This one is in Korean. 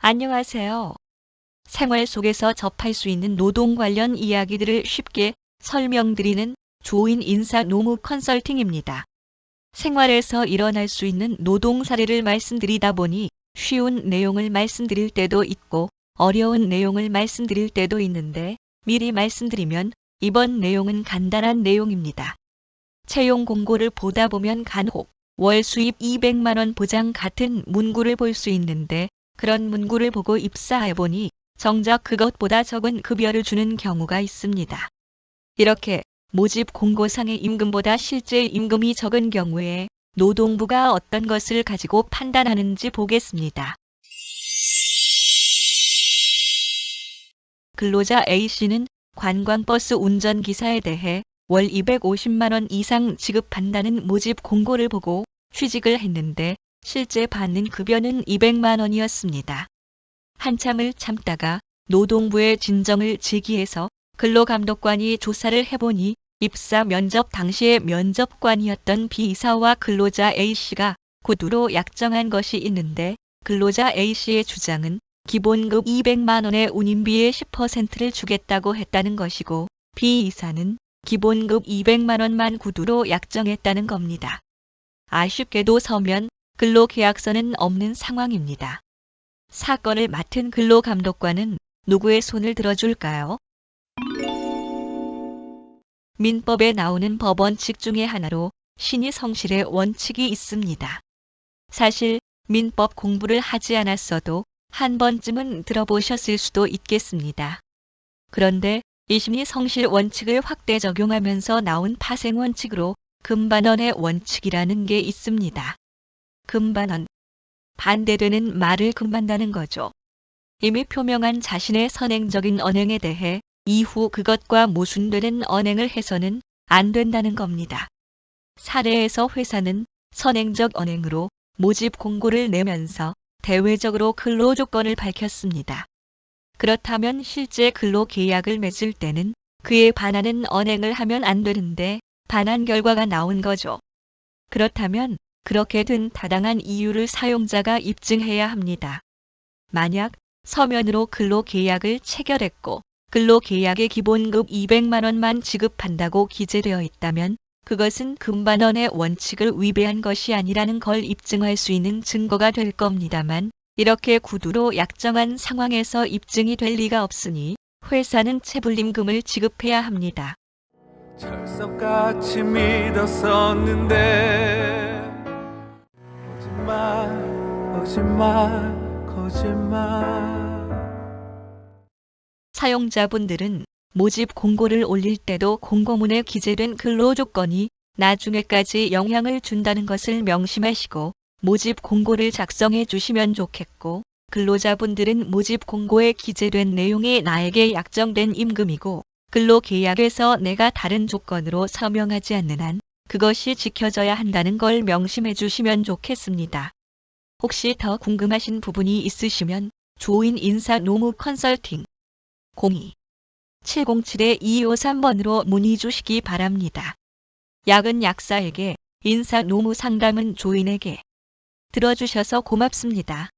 안녕하세요. 생활 속에서 접할 수 있는 노동 관련 이야기들을 쉽게 설명드리는 조인 인사 노무 컨설팅입니다. 생활에서 일어날 수 있는 노동 사례를 말씀드리다 보니 쉬운 내용을 말씀드릴 때도 있고 어려운 내용을 말씀드릴 때도 있는데 미리 말씀드리면 이번 내용은 간단한 내용입니다. 채용 공고를 보다 보면 간혹 월 수입 200만 원 보장 같은 문구를 볼 수 있는데 그런 문구를 보고 입사해보니 정작 그것보다 적은 급여를 주는 경우가 있습니다. 이렇게 모집 공고상의 임금보다 실제 임금이 적은 경우에 노동부가 어떤 것을 가지고 판단하는지 보겠습니다. 근로자 A씨는 관광버스 운전기사에 대해 월 250만 원 이상 지급한다는 모집 공고를 보고 취직을 했는데 실제 받는 급여는 200만 원이었습니다. 한참을 참다가 노동부에 진정을 제기해서 근로감독관이 조사를 해보니 입사 면접 당시에 면접관이었던 B이사와 근로자 A씨가 구두로 약정한 것이 있는데 근로자 A씨의 주장은 기본급 200만 원의 운임비의 10%를 주겠다고 했다는 것이고 B이사는 기본급 200만 원만 구두로 약정했다는 겁니다. 아쉽게도 서면 근로계약서는 없는 상황입니다. 사건을 맡은 근로감독관은 누구의 손을 들어줄까요? 민법에 나오는 법원칙 중에 하나로 신의성실의 원칙이 있습니다. 사실 민법 공부를 하지 않았어도 한 번쯤은 들어보셨을 수도 있겠습니다. 그런데 이 신의성실 원칙을 확대 적용하면서 나온 파생원칙으로 금반원의 원칙이라는 게 있습니다. 금반원. 반대되는 말을 금반다는 거죠. 이미 표명한 자신의 선행적인 언행에 대해 이후 그것과 모순되는 언행을 해서는 안 된다는 겁니다. 사례에서 회사는 선행적 언행으로 모집 공고를 내면서 대외적으로 근로 조건을 밝혔습니다. 그렇다면 실제 근로 계약을 맺을 때는 그에 반하는 언행을 하면 안 되는데 반한 결과가 나온 거죠. 그렇다면 그렇게 된 타당한 이유를 사용자가 입증해야 합니다. 만약 서면으로 근로계약을 체결했고 근로계약의 기본급 200만 원만 지급한다고 기재되어 있다면 그것은 금반원의 원칙을 위배한 것이 아니라는 걸 입증할 수 있는 증거가 될 겁니다만 이렇게 구두로 약정한 상황에서 입증이 될 리가 없으니 회사는 체불임금을 지급해야 합니다. 철석같이 믿었었는데 거짓말 사용자분들은 모집 공고를 올릴 때도 공고문에 기재된 근로조건이 나중에까지 영향을 준다는 것을 명심하시고 모집 공고를 작성해 주시면 좋겠고 근로자분들은 모집 공고에 기재된 내용이 나에게 약정된 임금이고 근로계약에서 내가 다른 조건으로 서명하지 않는 한 그것이 지켜져야 한다는 걸 명심해 주시면 좋겠습니다. 혹시 더 궁금하신 부분이 있으시면 조인 인사 노무 컨설팅 02-707-2253번으로 문의 주시기 바랍니다. 약은 약사에게 인사 노무 상담은 조인에게 들어주셔서 고맙습니다.